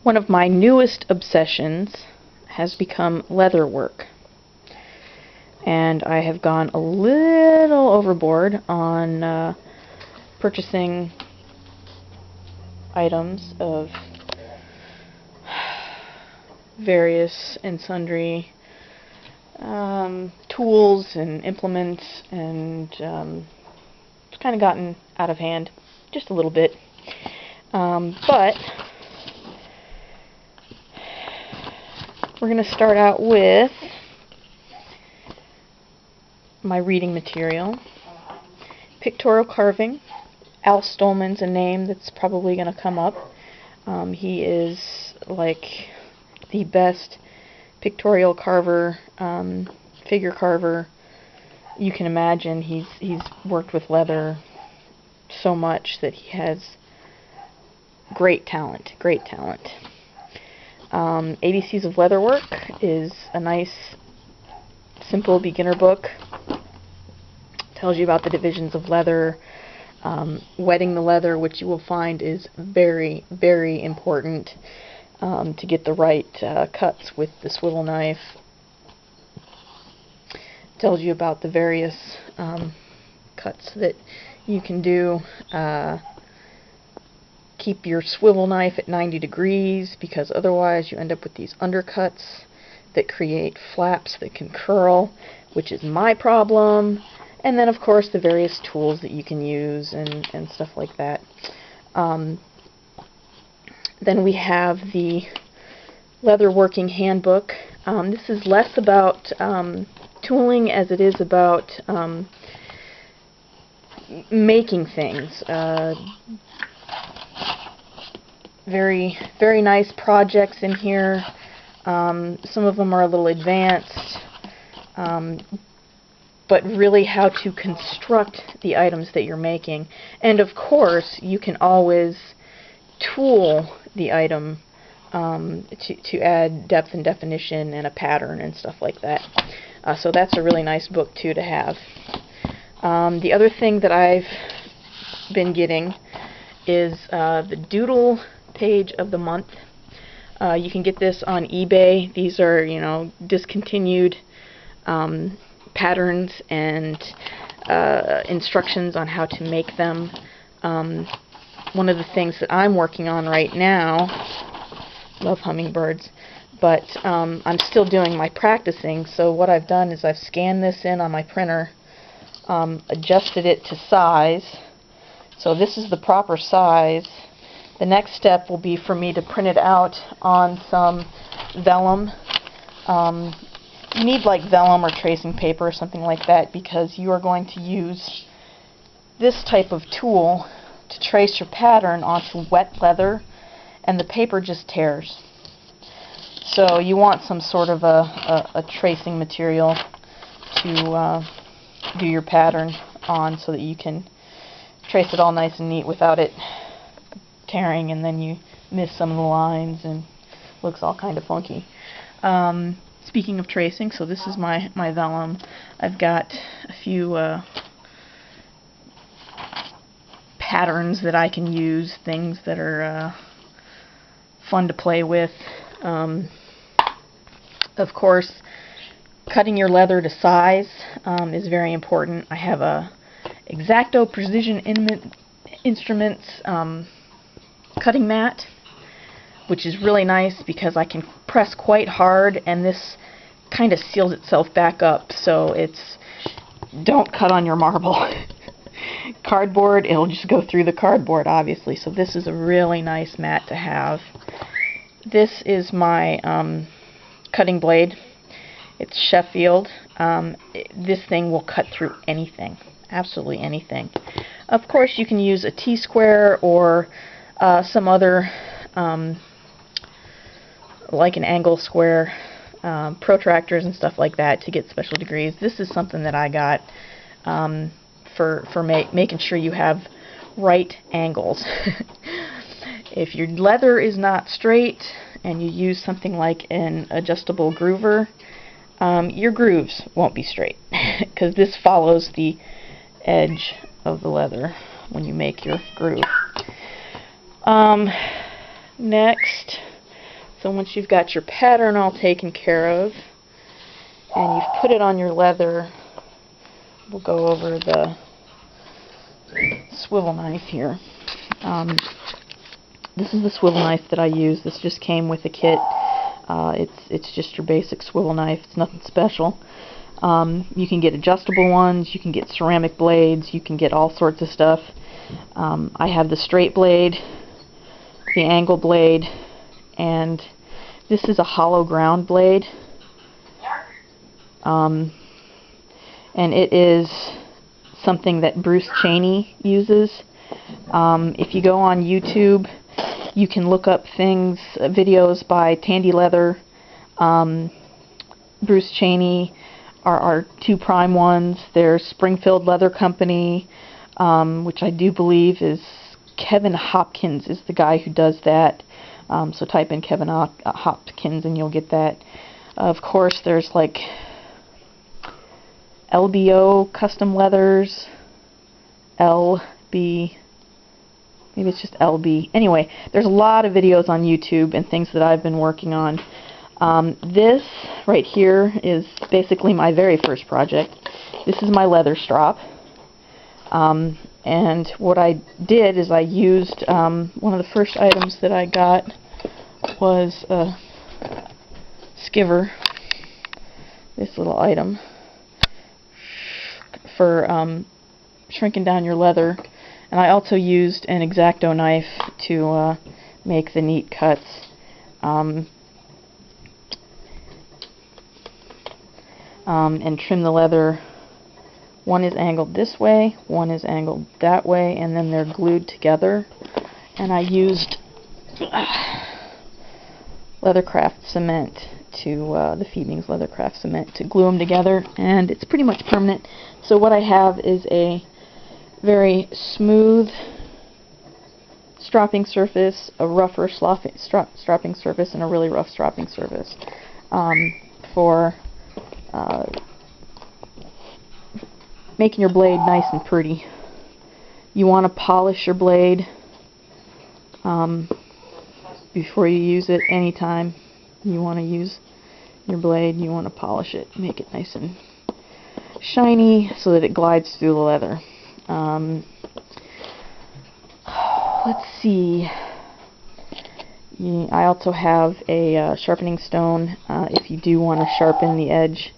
One of my newest obsessions has become leather work, and I have gone a little overboard on purchasing items of various and sundry tools and implements, and it's kind of gotten out of hand just a little bit, but we're going to start out with my reading material. Pictorial carving. Al Stolman's a name that's probably going to come up. He is like the best pictorial carver, figure carver you can imagine. He's worked with leather so much that he has great talent, great talent. ABCs of Leatherwork is a nice, simple beginner book. Tells you about the divisions of leather, wetting the leather, which you will find is very, very important to get the right cuts with the swivel knife. Tells you about the various cuts that you can do. Keep your swivel knife at 90 degrees, because otherwise you end up with these undercuts that create flaps that can curl, which is my problem. And then, of course, the various tools that you can use and stuff like that. Then we have the Leather Working Handbook. This is less about tooling as it is about making things. Very, very nice projects in here. Some of them are a little advanced, but really how to construct the items that you're making. And of course, you can always tool the item to add depth and definition and a pattern and stuff like that. So that's a really nice book too to have. The other thing that I've been getting is the Doodle Page of the Month. You can get this on eBay. These are, discontinued patterns and instructions on how to make them. One of the things that I'm working on right now, love hummingbirds, but I'm still doing my practicing, so what I've done is I've scanned this in on my printer, adjusted it to size, so this is the proper size. The next step will be for me to print it out on some vellum. You need like vellum or tracing paper or something like that, because you are going to use this type of tool to trace your pattern onto wet leather, and the paper just tears. So you want some sort of a tracing material to do your pattern on, so that you can trace it all nice and neat without it tearing, and then you miss some of the lines and looks all kind of funky. Speaking of tracing, so this is my vellum. I've got a few patterns that I can use, things that are fun to play with. Of course, cutting your leather to size is very important. I have a X-Acto Precision Instruments cutting mat, which is really nice because I can press quite hard, and this kind of seals itself back up, so it's, don't cut on your marble. Cardboard, it'll just go through the cardboard, obviously, so this is a really nice mat to have. This is my cutting blade. It's Sheffield. This thing will cut through anything, absolutely anything. Of course, you can use a T-square or some other, like an angle square, protractors and stuff like that to get special degrees. This is something that I got for making sure you have right angles. If your leather is not straight and you use something like an adjustable groover, your grooves won't be straight, because this follows the edge of the leather when you make your groove. Next, So once you've got your pattern all taken care of, and you've put it on your leather, we'll go over the swivel knife here. This is the swivel knife that I use. This just came with the kit. It's just your basic swivel knife. It's nothing special. You can get adjustable ones. You can get ceramic blades. You can get all sorts of stuff. I have the straight blade, the angle blade, and this is a hollow ground blade. And it is something that Bruce Cheney uses. If you go on YouTube, you can look up videos by Tandy Leather, Bruce Cheney, are two prime ones. There's Springfield Leather Company, which I do believe is Kevin Hopkins is the guy who does that. So type in Kevin Hopkins and you'll get that. Of course, there's like LBO Custom Leathers, LB, maybe it's just LB. Anyway, there's a lot of videos on YouTube and things that I've been working on. This right here is basically my very first project. This is my leather strop. And what I did is I used, one of the first items that I got was a skiver, this little item, for shrinking down your leather. And I also used an X-Acto knife to make the neat cuts. And trim the leather. One is angled this way, one is angled that way, and then they're glued together. And I used Leathercraft cement the Feedings Leathercraft cement to glue them together, and it's pretty much permanent. So what I have is a very smooth stropping surface, a rougher stropping surface, and a really rough stropping surface for making your blade nice and pretty. You want to polish your blade before you use it. Anytime you want to use your blade, you want to polish it, make it nice and shiny so that it glides through the leather. Let's see. I also have a sharpening stone if you do want to sharpen the edge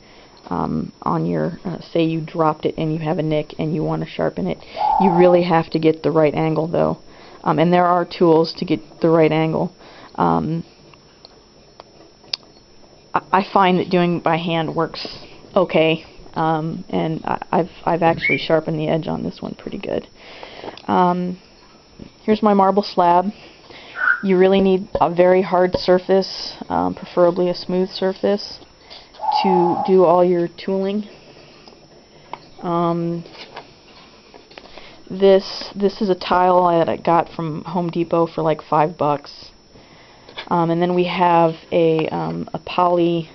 on your, say you dropped it and you have a nick and you want to sharpen it. You really have to get the right angle though. And there are tools to get the right angle. I find that doing by hand works okay. And I've actually sharpened the edge on this one pretty good. Here's my marble slab. You really need a very hard surface, preferably a smooth surface, to do all your tooling. This is a tile that I got from Home Depot for like $5. And then we have a poly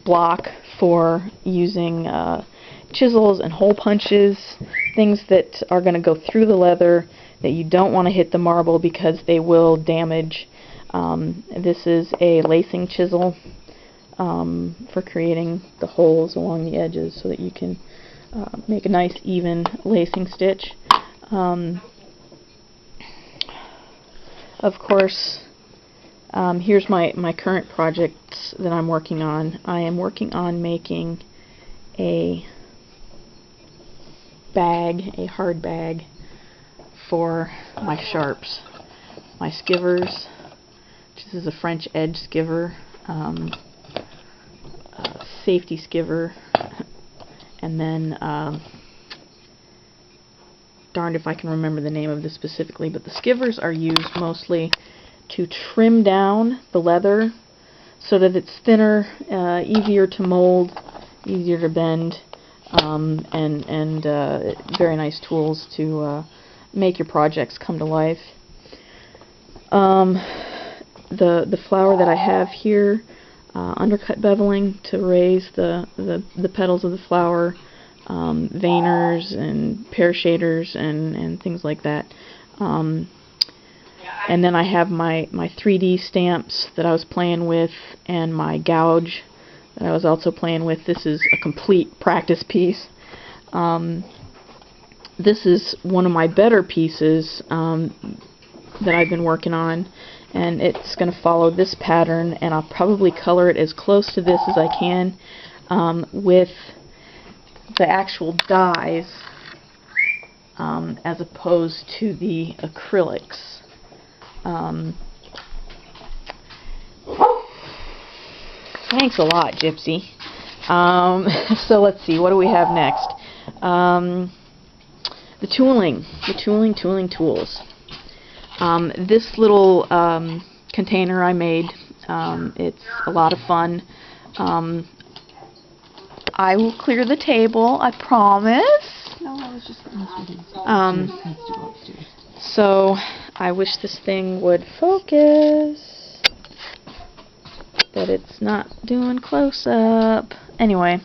block for using chisels and hole punches, things that are going to go through the leather that you don't want to hit the marble because they will damage. This is a lacing chisel for creating the holes along the edges so that you can make a nice even lacing stitch. Of course, here's my current projects that I'm working on. I am working on making a bag, a hard bag for my sharps, my skivers. This is a French edge skiver, safety skiver, and then darned if I can remember the name of this specifically, but the skivers are used mostly to trim down the leather so that it's thinner, easier to mold, easier to bend, and very nice tools to make your projects come to life. The flower that I have here, undercut beveling to raise the petals of the flower, veiners and pear shaders and things like that. And then I have my 3D stamps that I was playing with, and my gouge that I was also playing with. This is a complete practice piece. This is one of my better pieces that I've been working on, and it's going to follow this pattern, and I'll probably color it as close to this as I can with the actual dyes as opposed to the acrylics. Thanks a lot, Gypsy. So let's see, what do we have next? The tooling tools. This little container I made, it's a lot of fun. I will clear the table, I promise. No, I was just so I wish this thing would focus, but it's not doing close up. Anyway,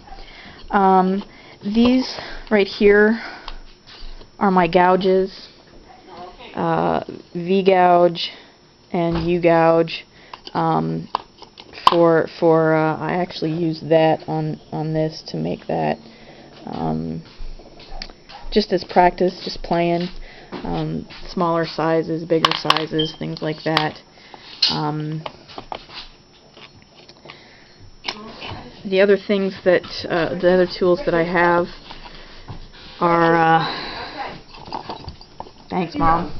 these right here are my gouges, V gouge and U gouge. I actually used that on this to make that, just as practice, just playing. Smaller sizes, bigger sizes, things like that. The other things that, the other tools that I have are, thanks, Mom.